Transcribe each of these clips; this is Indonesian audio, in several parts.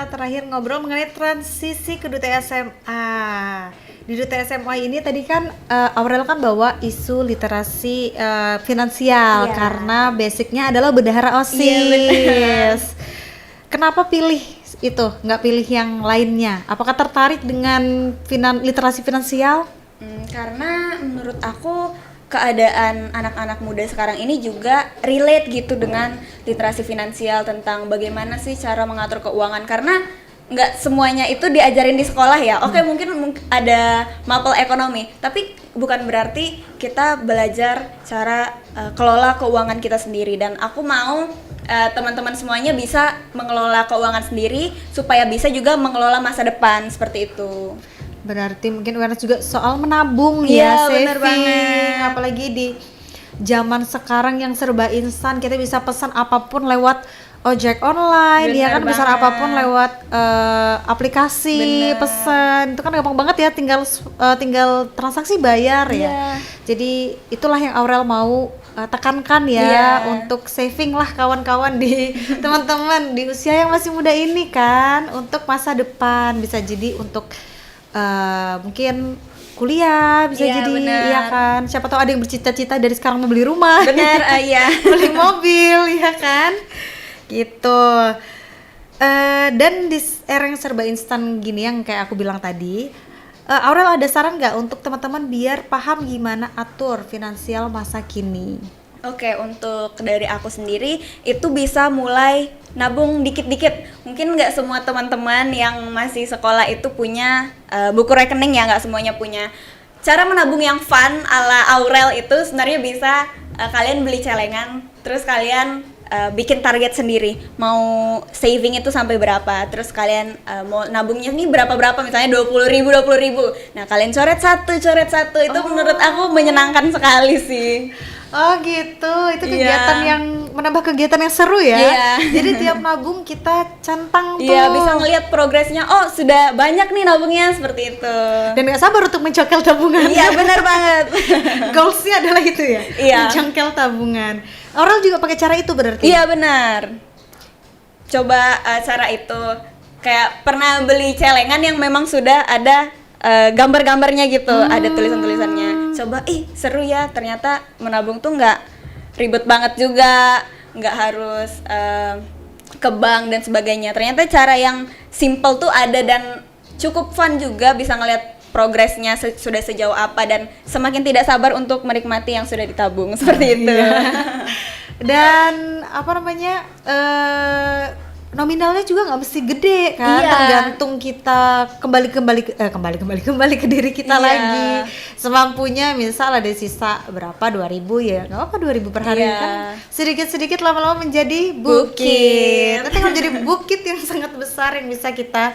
terakhir ngobrol mengenai transisi ke Duta SMA. Di Duta SMA ini tadi kan Aurel kan bawa isu literasi finansial karena basicnya adalah bendahara OSIS. Kenapa pilih itu, nggak pilih yang lainnya? Apakah tertarik dengan literasi finansial? Karena menurut aku keadaan anak-anak muda sekarang ini juga relate gitu dengan literasi finansial, tentang bagaimana sih cara mengatur keuangan, karena nggak semuanya itu diajarin di sekolah ya. Oke, mungkin ada mapel ekonomi, tapi bukan berarti kita belajar cara kelola keuangan kita sendiri. Dan aku mau teman-teman semuanya bisa mengelola keuangan sendiri supaya bisa juga mengelola masa depan, seperti itu. Berarti mungkin awareness juga soal menabung ya, saving. Bener banget. Apalagi di zaman sekarang yang serba instan, kita bisa pesan apapun lewat ojek online, ya kan, pesan apapun lewat aplikasi. Pesan itu kan gampang banget ya, tinggal transaksi bayar ya. Jadi itulah yang Aurel mau tekankan ya, untuk saving lah kawan-kawan di teman-teman di usia yang masih muda ini kan, untuk masa depan. Bisa jadi untuk mungkin kuliah, bisa jadi iya kan, siapa tahu ada yang bercita-cita dari sekarang mau beli rumah, beli mobil, ya kan, gitu. Dan di era yang serba instan gini yang kayak aku bilang tadi, Aurel ada saran nggak untuk teman-teman biar paham gimana atur finansial masa kini? Oke, untuk dari aku sendiri itu bisa mulai nabung dikit-dikit. Mungkin nggak semua teman-teman yang masih sekolah itu punya buku rekening ya, nggak semuanya punya. Cara menabung yang fun ala Aurel itu sebenarnya bisa kalian beli celengan, terus kalian bikin target sendiri, mau saving itu sampai berapa, terus kalian mau nabungnya nih berapa-berapa, misalnya 20.000. Nah, kalian coret satu, itu menurut aku menyenangkan sekali sih. Oh gitu, itu kegiatan yang menambah kegiatan yang seru ya. Jadi tiap nabung kita centang tuh. Iya, bisa ngelihat progresnya. Oh, sudah banyak nih nabungnya, seperti itu. Dan gak sabar untuk mencongkel tabungan. Iya, benar banget. Goalsnya adalah itu ya, mencongkel tabungan. Aurel juga pakai cara itu berarti? Iya, benar. Coba cara itu. Kayak pernah beli celengan yang memang sudah ada gambar-gambarnya gitu, ada tulisan-tulisannya. Coba, seru ya, ternyata menabung tuh nggak ribet banget juga, nggak harus ke bank dan sebagainya. Ternyata cara yang simple tuh ada dan cukup fun juga, bisa ngeliat progresnya sudah sejauh apa, dan semakin tidak sabar untuk menikmati yang sudah ditabung, seperti itu. Dan apa namanya, nominalnya juga nggak mesti gede kan, tergantung kita kembali ke diri kita lagi, semampunya. Misal ada sisa berapa, 2.000 ya, nggak apa 2.000 per hari kan, sedikit lama-lama menjadi bukit. Nanti kalau menjadi bukit yang sangat besar yang bisa kita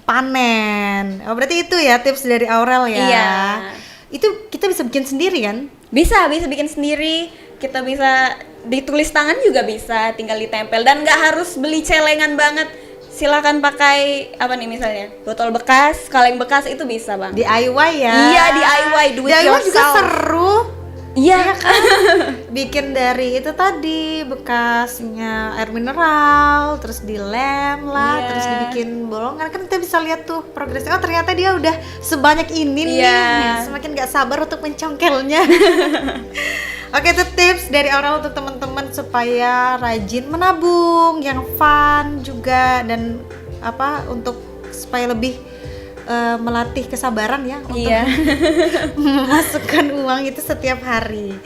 panen. Oh, berarti itu ya tips dari Aurel ya. Itu kita bisa bikin sendiri kan? Bisa bikin sendiri. Kita bisa ditulis tangan juga bisa, tinggal ditempel, dan nggak harus beli celengan banget. Silakan pakai apa nih, misalnya botol bekas, kaleng bekas, itu bisa bang. DIY ya. Iya, DIY, do it yourself. Juga seru. Iya kan? Bikin dari itu tadi, bekasnya air mineral, terus dilem lah, terus dibikin bolongan, kan kita bisa lihat tuh progresnya. Oh, ternyata dia udah sebanyak ini nih. Semakin gak sabar untuk mencongkelnya. Oke, itu tips dari Aurel untuk teman-teman supaya rajin menabung, yang fun juga, dan untuk supaya lebih melatih kesabaran ya untuk memasukkan uang itu setiap hari.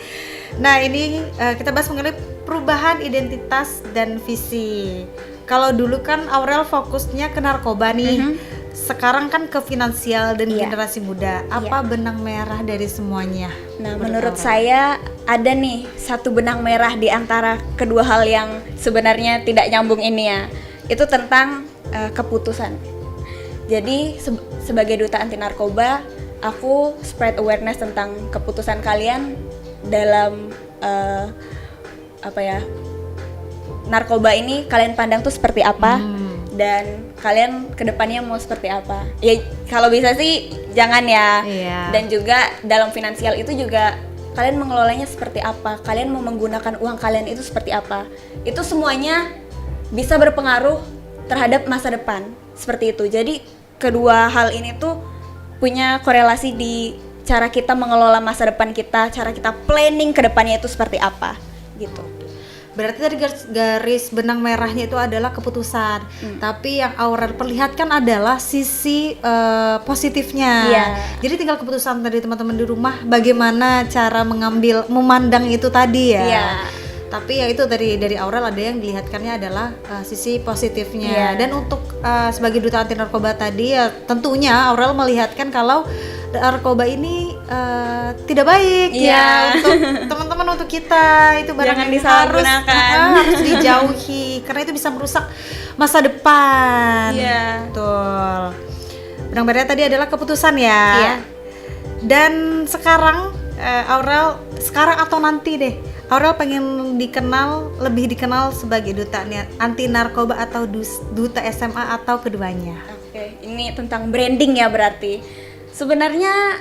Nah, ini kita bahas mengenai perubahan identitas dan visi. Kalau dulu kan Aurel fokusnya ke narkoba nih, sekarang kan ke finansial dan generasi muda. Apa benang merah dari semuanya? Nah, menurut saya ada nih satu benang merah di antara kedua hal yang sebenarnya tidak nyambung ini ya. Itu tentang keputusan. Jadi sebagai duta anti narkoba, aku spread awareness tentang keputusan kalian dalam narkoba ini. Kalian pandang tuh seperti apa, dan kalian kedepannya mau seperti apa. Ya kalau bisa sih jangan ya. Dan juga dalam finansial itu juga kalian mengelolanya seperti apa, kalian mau menggunakan uang kalian itu seperti apa. Itu semuanya bisa berpengaruh terhadap masa depan. seperti itu. Jadi kedua hal ini tuh punya korelasi di cara kita mengelola masa depan kita, cara kita planning ke depannya itu seperti apa gitu. Berarti tadi garis benang merahnya itu adalah keputusan. Tapi yang Aurel perlihatkan adalah sisi positifnya. Iya. Jadi tinggal keputusan dari teman-teman di rumah bagaimana cara memandang itu tadi ya. Iya. Tapi ya itu dari Aurel ada yang dilihatkannya adalah sisi positifnya. Iya. Dan untuk sebagai duta anti narkoba tadi ya tentunya Aurel melihatkan kalau narkoba ini tidak baik ya untuk teman-teman, untuk kita itu barang Jangan yang disalahgunakan. harus dijauhi karena itu bisa merusak masa depan. Iya. Betul. Benang merahnya tadi adalah keputusan ya. Iya. Dan sekarang Aurel sekarang atau nanti deh, Aurel pengen lebih dikenal sebagai duta anti narkoba atau duta SMA atau keduanya. Oke, ini tentang branding ya berarti. Sebenarnya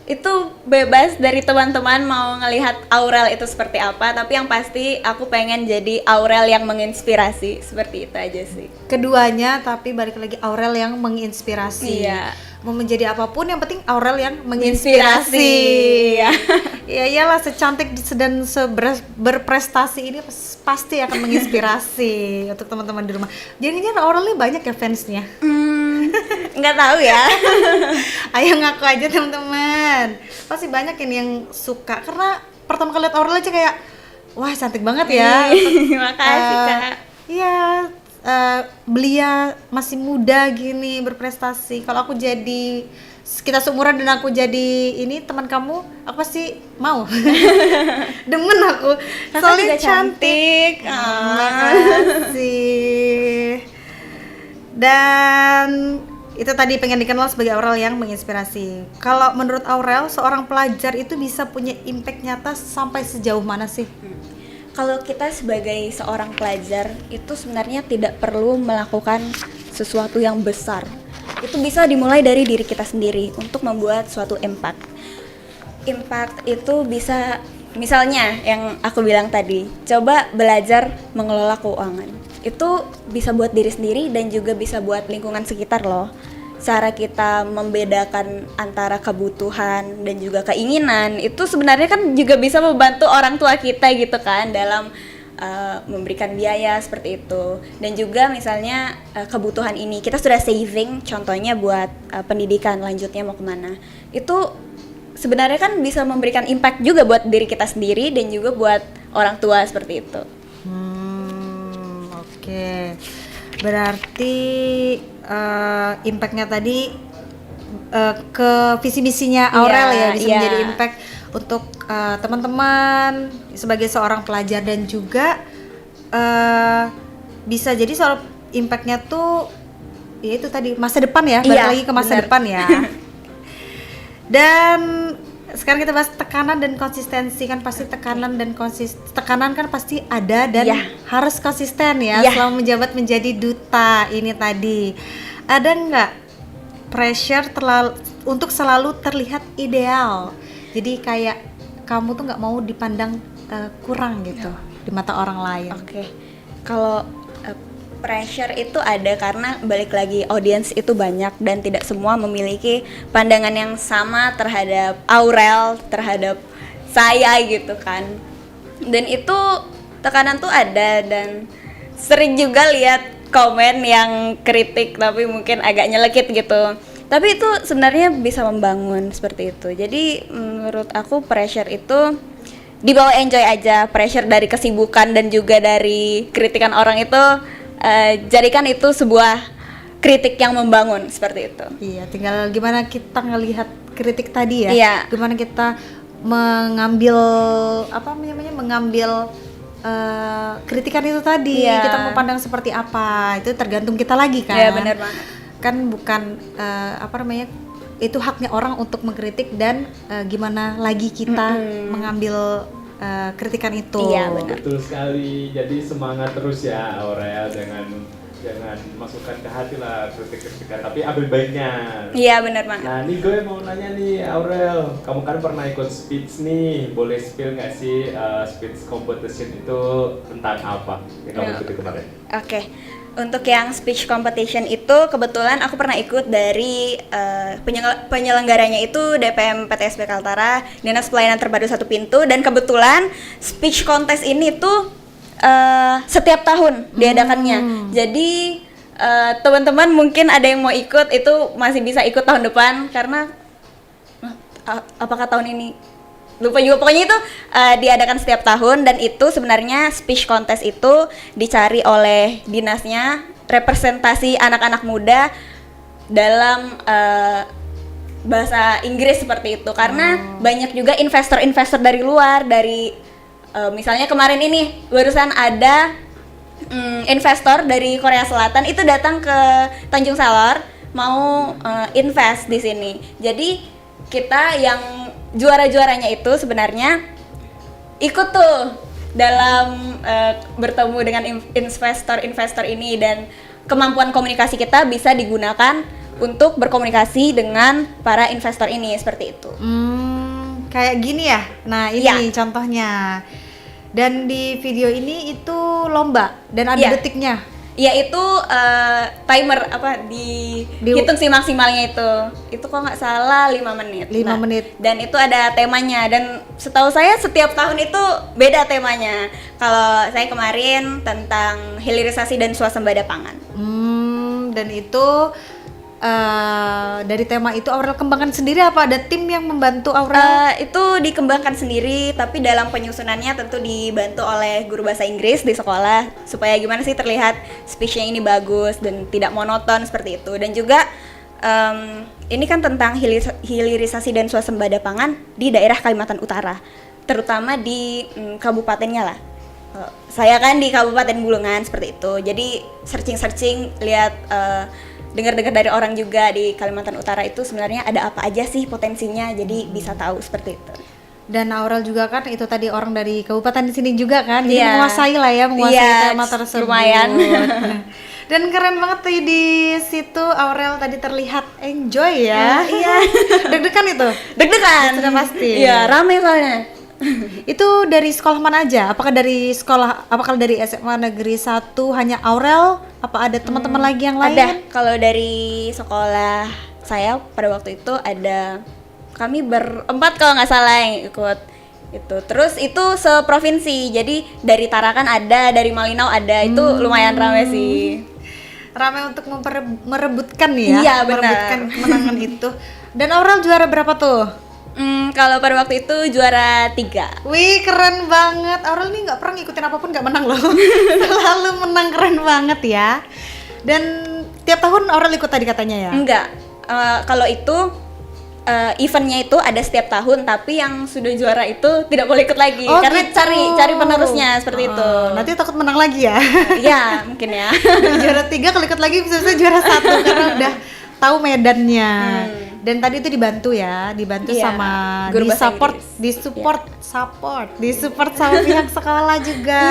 itu bebas dari teman-teman mau ngelihat Aurel itu seperti apa, tapi yang pasti aku pengen jadi Aurel yang menginspirasi, seperti itu aja sih. Keduanya, tapi balik lagi Aurel yang menginspirasi. Iya. Mau menjadi apapun yang penting Aurel yang menginspirasi. Iya. Ya iyalah, secantik dan berprestasi ini pasti akan menginspirasi untuk teman-teman di rumah. Jangan-jangan Aurel ini banyak ya fansnya. Nggak tahu ya. Ayo ngaku aja teman-teman. Pasti banyak ini yang suka karena pertama kali lihat Aurel aja kayak wah cantik banget ya. Makasih Kak. Iya, belia masih muda gini berprestasi. Kalau aku jadi kita seumuran dan aku jadi ini teman kamu, aku pasti mau. Demen aku. Kakak Soalnya juga cantik. Makasih. Dan itu tadi pengen dikenal sebagai Aurel yang menginspirasi. Kalau menurut Aurel, seorang pelajar itu bisa punya impact nyata sampai sejauh mana sih? Kalau kita sebagai seorang pelajar itu sebenarnya tidak perlu melakukan sesuatu yang besar. Itu bisa dimulai dari diri kita sendiri untuk membuat suatu impact. Impact itu bisa, misalnya yang aku bilang tadi, coba belajar mengelola keuangan. Itu bisa buat diri sendiri dan juga bisa buat lingkungan sekitar loh. Cara kita membedakan antara kebutuhan dan juga keinginan itu sebenarnya kan juga bisa membantu orang tua kita gitu kan dalam memberikan biaya seperti itu. Dan juga misalnya kebutuhan ini kita sudah saving, contohnya buat pendidikan lanjutnya mau kemana, itu sebenarnya kan bisa memberikan impact juga buat diri kita sendiri dan juga buat orang tua seperti itu. Oke. Berarti impactnya tadi ke visi misinya Aurel ya bisa menjadi impact untuk teman-teman sebagai seorang pelajar dan juga bisa jadi soal impactnya tuh ya itu tadi masa depan ya, balik lagi ke masa depan ya. Dan sekarang kita bahas tekanan dan konsistensi. Kan pasti tekanan kan pasti ada dan harus konsisten ya selama menjabat menjadi duta ini tadi. Ada nggak pressure untuk selalu terlihat ideal? Jadi kayak kamu tuh nggak mau dipandang kurang gitu di mata orang lain. Oke. Kalau pressure itu ada karena balik lagi audiens itu banyak dan tidak semua memiliki pandangan yang sama terhadap Aurel, terhadap saya gitu kan. Dan itu tekanan tuh ada dan sering juga lihat komen yang kritik tapi mungkin agak nyelekit gitu. Tapi itu sebenarnya bisa membangun seperti itu. Jadi menurut aku pressure itu dibawa enjoy aja. Pressure dari kesibukan dan juga dari kritikan orang itu jadikan itu sebuah kritik yang membangun seperti itu. Iya, tinggal gimana kita ngelihat kritik tadi ya. Iya. Gimana kita mengambil kritikan itu tadi. Iya. Kita mau pandang seperti apa, itu tergantung kita lagi kan. Iya, benar banget. Kan bukan itu haknya orang untuk mengkritik dan gimana lagi kita mengambil kritikan itu. Iya, benar. Betul sekali. Jadi semangat terus ya Aurel, jangan masukkan ke hati lah kritik-kritikan, tapi ambil baiknya. Iya, benar banget. Nah, nih gue mau nanya nih Aurel, kamu kan pernah ikut speech nih, boleh spill nggak sih speech competition itu tentang apa yang kamu ikuti kemarin? Oke. Untuk yang speech competition itu kebetulan aku pernah ikut dari penyelenggaranya itu DPM PTSP Kaltara, Dinas Pelayanan Terpadu Satu Pintu, dan kebetulan speech contest ini tuh setiap tahun diadakannya. Jadi teman-teman mungkin ada yang mau ikut, itu masih bisa ikut tahun depan karena apakah tahun ini lupa juga, pokoknya itu diadakan setiap tahun. Dan itu sebenarnya speech contest itu dicari oleh dinasnya representasi anak-anak muda dalam bahasa Inggris seperti itu, karena banyak juga investor-investor dari luar, dari misalnya kemarin ini barusan ada investor dari Korea Selatan itu datang ke Tanjung Salor mau invest di sini. Jadi kita yang juara-juaranya itu sebenarnya ikut tuh dalam bertemu dengan investor-investor ini, dan kemampuan komunikasi kita bisa digunakan untuk berkomunikasi dengan para investor ini, seperti itu. Kayak gini ya. Nah, ini contohnya. Dan di video ini itu lomba dan ada detiknya. Ya itu timer dihitung sih maksimalnya itu kok nggak salah 5 menit. 5 menit. Dan itu ada temanya, dan setahu saya setiap tahun itu beda temanya. Kalau saya kemarin tentang hilirisasi dan swasembada pangan. Dan itu dari tema itu Aurel kembangkan sendiri apa ada tim yang membantu Aurel? Itu dikembangkan sendiri, tapi dalam penyusunannya tentu dibantu oleh guru bahasa Inggris di sekolah supaya gimana sih terlihat speech-nya ini bagus dan tidak monoton seperti itu. Dan juga ini kan tentang hilirisasi dan swasembada pangan di daerah Kalimantan Utara, terutama di kabupatennya lah. Saya kan di Kabupaten Bulungan seperti itu, jadi searching lihat dengar-dengar dari orang juga di Kalimantan Utara itu sebenarnya ada apa aja sih potensinya, jadi bisa tahu seperti itu. Dan Aurel juga kan itu tadi orang dari kabupaten di sini juga kan, jadi menguasai tema tersebut. Lumayan. Dan keren banget tuh di situ Aurel tadi terlihat enjoy ya. Iya. Deg-degan itu? Deg-degan. Sudah pasti. Iya, rame soalnya. Itu dari sekolah mana aja? Apakah dari SMA Negeri 1 hanya Aurel? Apa ada teman-teman lagi yang lain? Ada. Kalau dari sekolah saya pada waktu itu ada kami berempat kalau nggak salah yang ikut itu. Terus itu seprovinsi. Jadi dari Tarakan ada, dari Malinau ada. Itu lumayan ramai sih. Ramai untuk merebutkan ya? Iya, benar. Merebutkan kemenangan itu. Dan Aurel juara berapa tuh? Kalau pada waktu itu juara 3. Wih, keren banget. Aurel nih nggak pernah ngikutin apapun nggak menang loh. Selalu menang, keren banget ya. Dan tiap tahun Aurel ikut tadi katanya ya? Enggak. Kalau itu eventnya itu ada setiap tahun, tapi yang sudah juara itu tidak boleh ikut lagi karena gitu. cari penerusnya seperti itu. Nanti takut menang lagi ya? Iya, mungkin ya. Dari juara 3 kalau ikut lagi bisa juara 1 karena udah tahu medannya. Dan tadi itu dibantu sama guru bahasa Inggris. disupport sama pihak sekolah juga.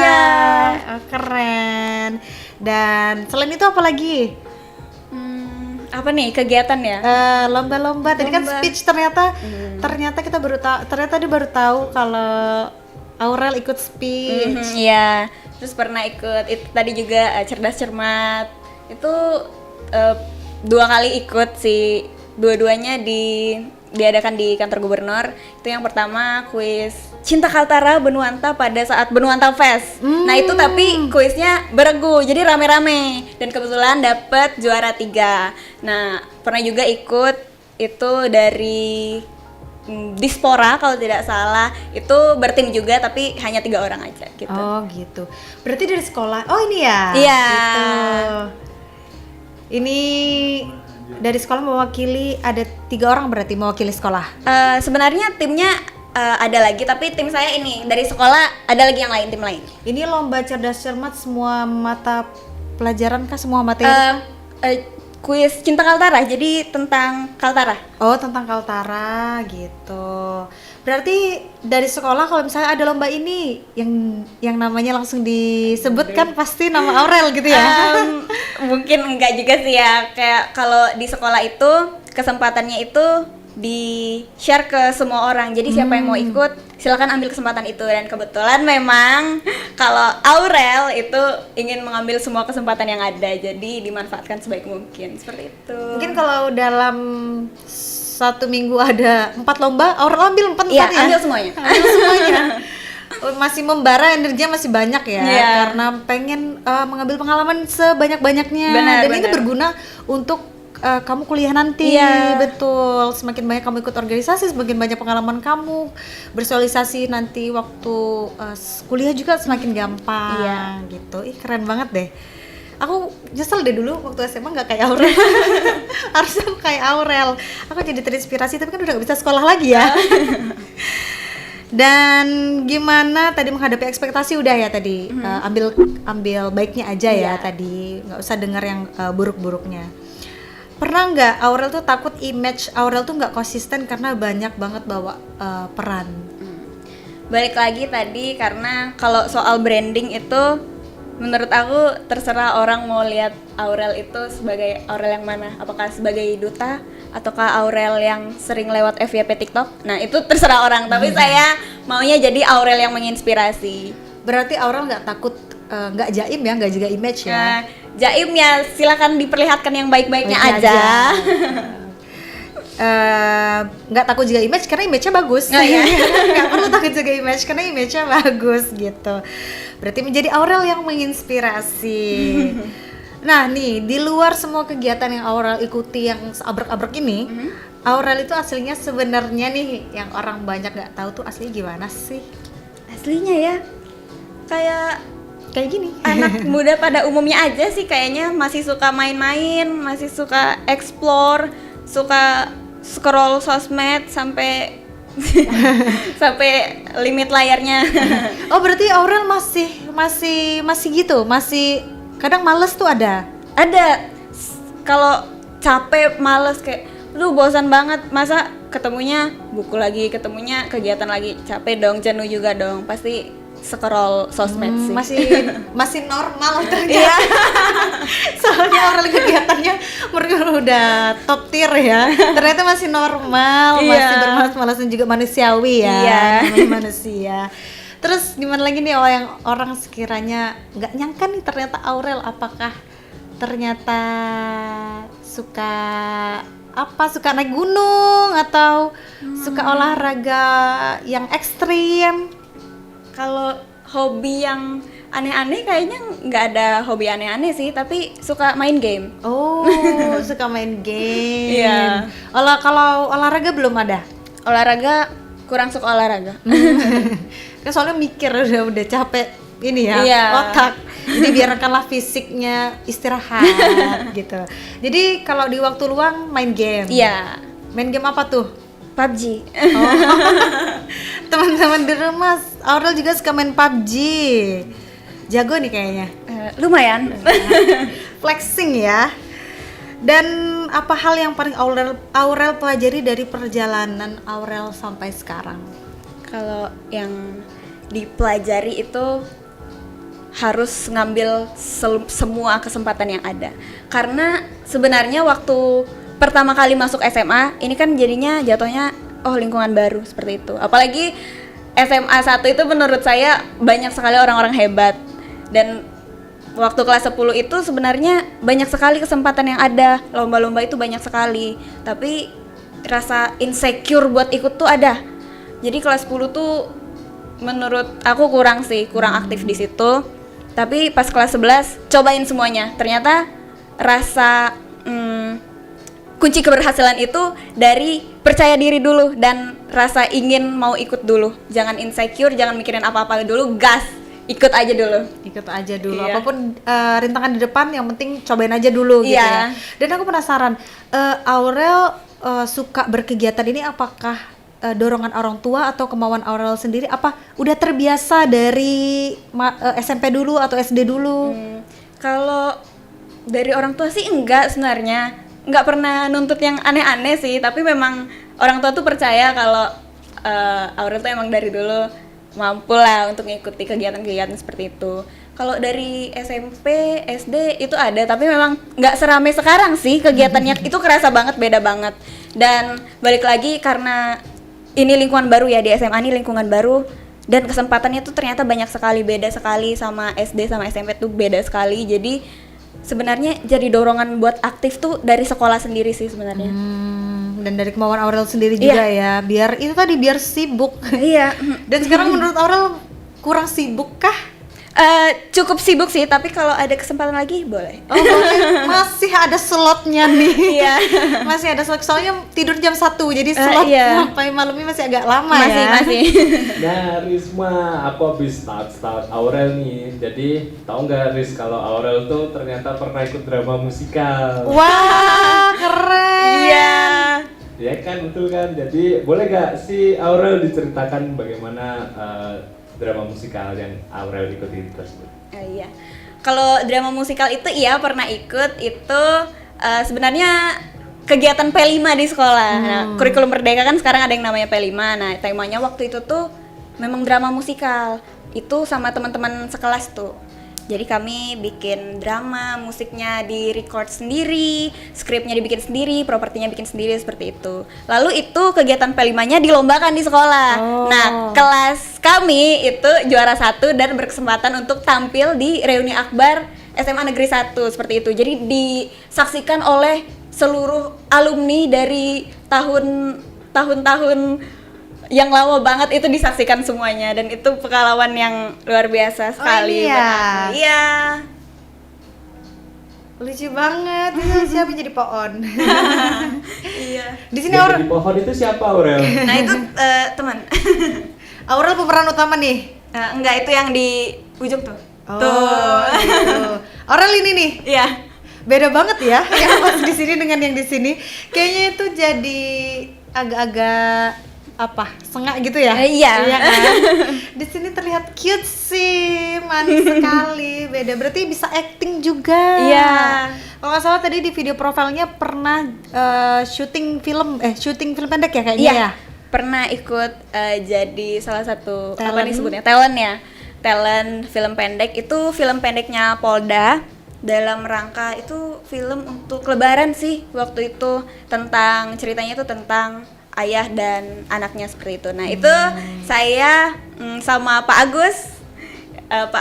Keren. Dan selain itu apa lagi? Apa nih kegiatan ya? Lomba-lomba. Tadi kan speech ternyata kita dia baru tahu kalau Aurel ikut speech. Iya. Terus pernah ikut itu tadi juga cerdas cermat. Itu 2 kali ikut sih. Dua-duanya diadakan di kantor gubernur. Itu yang pertama kuis Cinta Kaltara Benuanta pada saat Benuanta Fest. Nah itu tapi kuisnya beregu, jadi rame-rame. Dan kebetulan dapet juara 3. Nah pernah juga ikut itu dari Dispora kalau tidak salah. Itu bertim juga tapi hanya 3 orang aja gitu. Oh gitu. Berarti dari sekolah. Oh ini ya? Iya. Gitu. Ini dari sekolah mewakili, ada 3 orang berarti mewakili sekolah? Sebenarnya timnya ada lagi, tapi tim saya ini dari sekolah ada lagi yang lain, tim lain. Ini lomba cerdas cermat semua mata pelajaran kah, semua materi? Kuis Cinta Kaltara, jadi tentang Kaltara. Oh, tentang Kaltara gitu. Berarti dari sekolah kalau misalnya ada lomba ini yang namanya langsung disebutkan pasti nama Aurel gitu ya? Mungkin enggak juga sih ya. Kayak kalau di sekolah itu kesempatannya itu di share ke semua orang. Jadi siapa yang mau ikut silakan ambil kesempatan itu. Dan kebetulan memang kalau Aurel itu ingin mengambil semua kesempatan yang ada, jadi dimanfaatkan sebaik mungkin, seperti itu. Mungkin kalau dalam 1 minggu ada 4 lomba, Aurel ambil 4 Iya, ya? ambil semuanya. Ambil semuanya. Masih membara, energinya masih banyak ya, Iya. karena pengen mengambil pengalaman sebanyak-banyaknya. Benar, Dan ini benar. berguna untuk kamu kuliah nanti. Iya. Betul, semakin banyak kamu ikut organisasi, semakin banyak pengalaman kamu bersosialisasi nanti waktu kuliah juga semakin gampang. Iya. Gitu. Ih, keren banget deh. Aku nyesel deh dulu waktu SMA nggak kayak Aurel. Harusnya kayak Aurel. Aku jadi terinspirasi, tapi kan udah nggak bisa sekolah lagi ya. Dan gimana tadi menghadapi ekspektasi udah ya tadi, ambil baiknya aja ya Iya. tadi, nggak usah dengar yang buruk-buruknya. Pernah nggak Aurel tuh takut image Aurel tuh nggak konsisten karena banyak banget bawa peran? Balik lagi tadi, karena kalau soal branding itu menurut aku terserah orang mau lihat Aurel itu sebagai Aurel yang mana, apakah sebagai duta ataukah Aurel yang sering lewat FYP TikTok. Nah itu terserah orang, tapi saya maunya jadi Aurel yang menginspirasi. Berarti Aurel nggak takut nggak jaim ya, nggak jaga image ya? Nah, jaim ya silakan diperlihatkan yang baik-baiknya Baiknya aja. Nggak takut jaga image karena image-nya bagus. Oh, iya. Nggak perlu takut jaga image karena image-nya bagus gitu. Berarti menjadi Aurel yang menginspirasi. Nah nih, di luar semua kegiatan yang Aurel ikuti yang abrek-abrek ini, Aurel itu aslinya sebenarnya nih yang orang banyak nggak tahu tuh aslinya gimana sih? Aslinya ya kayak Kayak gini. anak muda pada umumnya aja sih kayaknya, masih suka main-main, masih suka explore, suka scroll sosmed sampai sampai limit layarnya. Oh berarti Aurel masih gitu, masih kadang males tuh ada. Ada kalau capek, males, kayak lu bosan banget, masa ketemunya buku lagi, ketemunya kegiatan lagi, capek dong, jenuh juga dong, pasti scroll sosmed sih. Masih normal ternyata. Soalnya Aurel kegiatannya mereka udah top tier ya. Ternyata masih normal, Iya. masih bermalas-malasan juga manusiawi ya. Iya. Namanya manusia. Terus gimana lagi nih orang sekiranya nggak nyangka nih ternyata Aurel apakah ternyata suka suka naik gunung atau suka olahraga yang ekstrim? Kalau hobi yang aneh-aneh kayaknya nggak ada hobi aneh-aneh sih, tapi suka main game. Oh, suka main game. Iya. Kalau olahraga belum ada. Olahraga kurang suka olahraga. Kan soalnya mikir udah capek ini ya, Iya. otak. Jadi biarkanlah fisiknya istirahat gitu. Jadi kalau di waktu luang main game. Iya, Main game apa tuh? PUBG. Teman-teman di rumah, Aurel juga suka main PUBG. Jago nih kayaknya. Lumayan. Flexing ya. Dan apa hal yang paling Aurel pelajari dari perjalanan Aurel sampai sekarang? Kalau yang dipelajari itu harus ngambil semua kesempatan yang ada. Karena sebenarnya waktu pertama kali masuk SMA, ini kan jadinya jatuhnya lingkungan baru seperti itu. Apalagi SMA 1 itu menurut saya banyak sekali orang-orang hebat. Dan waktu kelas 10 itu sebenarnya banyak sekali kesempatan yang ada. Lomba-lomba itu banyak sekali. Tapi rasa insecure buat ikut tuh ada. Jadi kelas 10 tuh menurut aku kurang aktif di situ. Tapi pas kelas 11 cobain semuanya. Ternyata rasa kunci keberhasilan itu dari percaya diri dulu dan rasa ingin mau ikut dulu. Jangan insecure, jangan mikirin apa-apa dulu, gas, ikut aja dulu. Ikut aja dulu, Iya. apapun rintangan di depan yang penting cobain aja dulu gitu Iya. ya. Dan aku penasaran, Aurel suka berkegiatan ini apakah dorongan orang tua atau kemauan Aurel sendiri? Apa udah terbiasa dari SMP dulu atau SD dulu? Kalau dari orang tua sih enggak sebenarnya. Enggak pernah nuntut yang aneh-aneh sih, tapi memang orang tua tuh percaya kalau Aurel tuh emang dari dulu mampu lah untuk mengikuti kegiatan-kegiatan seperti itu. Kalau dari SMP, SD itu ada, tapi memang nggak serame sekarang sih kegiatannya. Itu kerasa banget, beda banget. Dan balik lagi karena ini lingkungan baru ya, di SMA ini lingkungan baru, dan kesempatannya tuh ternyata banyak sekali, beda sekali sama SD sama SMP tuh beda sekali. Jadi sebenarnya jadi dorongan buat aktif tuh dari sekolah sendiri sih sebenarnya. Dan dari kemauan Aurel sendiri juga ya, biar itu tadi biar sibuk. Iya. Dan sekarang menurut Aurel kurang sibuk kah? Cukup sibuk sih, tapi kalau ada kesempatan lagi boleh. Oh, boleh. Masih ada slotnya nih. Iya. Masih ada slot, soalnya tidur jam 1, jadi slot iya. sampai malamnya masih agak lama Masih, ya. masih. Nah, Risma, aku habis start Aurel nih. Jadi, tahu nggak Riz kalau Aurel tuh ternyata pernah ikut drama musikal. Wah, keren. Iya. Ya kan, betul kan? Jadi, boleh nggak sih Aurel diceritakan bagaimana drama musikal yang Aurel ikuti tersebut? Iya. Kalau drama musikal itu iya pernah ikut. Itu sebenarnya kegiatan P5 di sekolah. Nah, kurikulum Merdeka kan sekarang ada yang namanya P5. Nah, temanya waktu itu tuh memang drama musikal. Itu sama teman-teman sekelas tuh. Jadi kami bikin drama, musiknya di record sendiri, skripnya dibikin sendiri, propertinya bikin sendiri, seperti itu. Lalu itu kegiatan P5-nya dilombakan di sekolah. Nah, kelas kami itu juara 1 dan berkesempatan untuk tampil di reuni akbar SMA Negeri 1, seperti itu. Jadi disaksikan oleh seluruh alumni dari tahun-tahun yang lama banget, itu disaksikan semuanya, dan itu pengalaman yang luar biasa sekali. iya. Buat aku. Iya. Lucu banget, itu siapa yang jadi pohon? Iya. Di sini Yang di pohon itu siapa Aurel? Nah, itu teman. Aurel pemeran utama nih. Enggak, itu yang di ujung tuh. Oh, gitu. Aurel ini nih. Iya. Beda banget ya yang pas di sini dengan yang di sini. Kayaknya itu jadi agak-agak sengak gitu ya? Iya. Kan? Di sini terlihat cute sih, manis sekali. Beda, berarti bisa acting juga. Iya. Kalau nggak salah tadi di video profilnya pernah syuting film pendek ya kayaknya Iya. ya? Pernah ikut jadi salah satu apa Talent. nih sebutnya? Talent ya. Talent film pendek. Itu film pendeknya Polda. Dalam rangka itu film untuk lebaran sih waktu itu, tentang ceritanya itu tentang ayah dan anaknya, seperti itu. Nah, itu saya sama Pak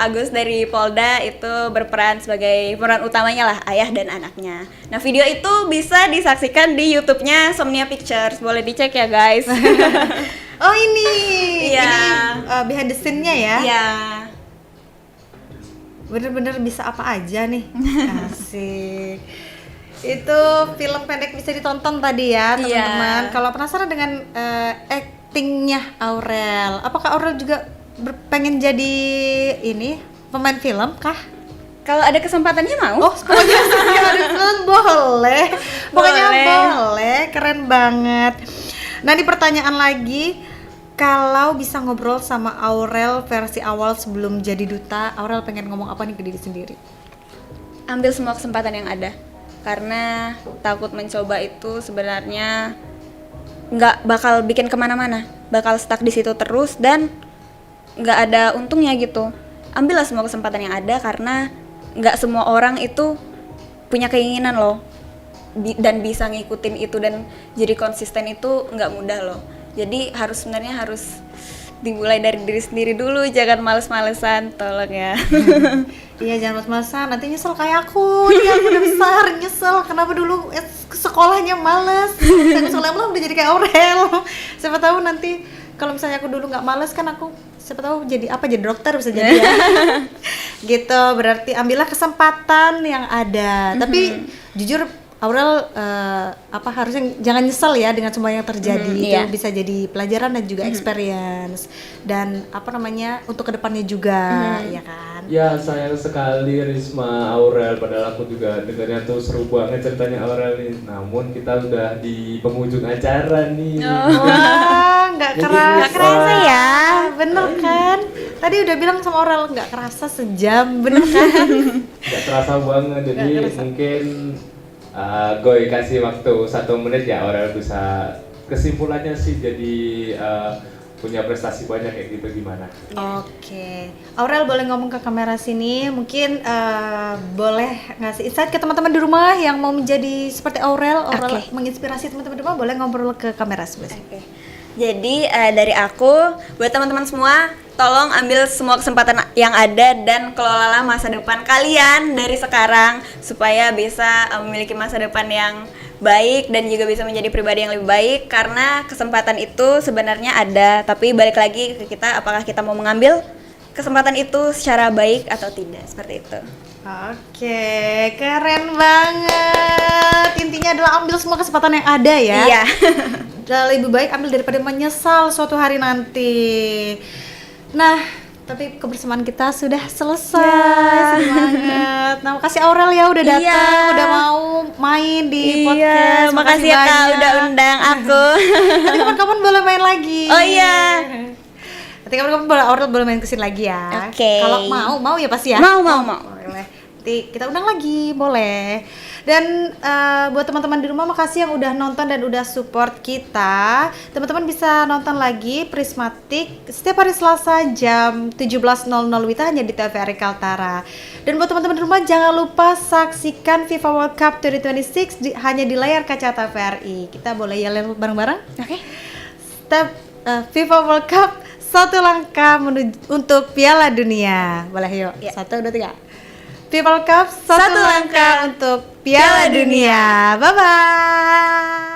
Agus dari Polda itu berperan sebagai peran utamanya lah, ayah dan anaknya. Nah, video itu bisa disaksikan di YouTube-nya Somnia Pictures. Boleh dicek ya, guys. Oh ini, Iya. ini behind the scene-nya ya? Iya. Bener-bener bisa apa aja nih. Asik. Itu film pendek bisa ditonton tadi ya teman-teman. Kalau penasaran dengan actingnya Aurel, apakah Aurel juga pengen jadi ini pemain film kah? Kalau ada kesempatannya mau. Oh, pokoknya ada film boleh. Pokoknya boleh, keren banget. Nah, ini pertanyaan lagi, kalau bisa ngobrol sama Aurel versi awal sebelum jadi duta, Aurel pengen ngomong apa nih ke diri sendiri? Ambil semua kesempatan yang ada. Karena takut mencoba itu sebenarnya nggak bakal bikin kemana-mana, bakal stuck di situ terus dan nggak ada untungnya gitu. Ambillah semua kesempatan yang ada, karena nggak semua orang itu punya keinginan loh dan bisa ngikutin itu, dan jadi konsisten itu nggak mudah loh. Jadi sebenarnya harus dimulai dari diri sendiri dulu, jangan males-malesan, tolong ya. Iya, jangan males-malesan, nanti nyesel kayak aku. Iya, aku udah besar, nyesel kenapa dulu ke sekolahnya males. Saya sekolah udah jadi kayak Aurel. Siapa tahu nanti kalau misalnya aku dulu nggak males, kan aku siapa tahu jadi dokter bisa jadi ya. Gitu, berarti ambillah kesempatan yang ada. Tapi jujur Aurel harusnya jangan nyesel ya dengan semua yang terjadi. Itu bisa jadi pelajaran dan juga experience, dan untuk kedepannya juga, ya kan? Ya, sayang sekali Risma Aurel, padahal aku juga dengarnya tuh seru banget ceritanya Aurel nih. Namun kita udah di penghujung acara nih. Wah, nggak kerasa ya. Bener kan? Tadi udah bilang sama Aurel nggak kerasa sejam, bener kan? Nggak terasa banget, jadi mungkin Goy kasih waktu 1 menit ya Aurel bisa kesimpulannya sih, jadi punya prestasi banyak kayak gitu gimana? Oke, Aurel boleh ngomong ke kamera sini, mungkin boleh ngasih insight ke teman-teman di rumah yang mau menjadi seperti Aurel Oke. menginspirasi teman-teman di rumah, boleh ngobrol ke kamera sebelah sini. Oke. Jadi dari aku buat teman-teman semua, tolong ambil semua kesempatan yang ada dan kelolalah masa depan kalian dari sekarang supaya bisa memiliki masa depan yang baik dan juga bisa menjadi pribadi yang lebih baik, karena kesempatan itu sebenarnya ada, tapi balik lagi ke kita apakah kita mau mengambil kesempatan itu secara baik atau tidak, seperti itu. Oke, keren banget. Intinya adalah ambil semua kesempatan yang ada ya. Iya. Udah lebih baik ambil daripada menyesal suatu hari nanti. Nah, tapi kebersamaan kita sudah selesai. Sedih banget. Nah, makasih Aurel ya udah datang, Iya. udah mau main di Iya, podcast. makasih ya Kak banyak. udah undang aku. Nanti kapan-kapan boleh main lagi. Oh iya. Nanti kapan-kapan boleh Aurel boleh main kesini lagi ya. Oke. Kalau mau ya pasti ya. Mau. Boleh. Nanti kita undang lagi, boleh. Dan buat teman-teman di rumah, makasih yang udah nonton dan udah support kita. Teman-teman bisa nonton lagi Prismatic setiap hari Selasa jam 17.00 WITA hanya di TVRI Kaltara. Dan buat teman-teman di rumah, jangan lupa saksikan FIFA World Cup 2026 hanya di layar kaca TVRI. Kita boleh yel bareng-bareng? Oke. Step FIFA World Cup, satu langkah menuju untuk Piala Dunia. Boleh yuk, Ya. 1, 2, 3. FIFA World Cup, satu Satu langkah langkah untuk Piala Piala Dunia. Bye-bye.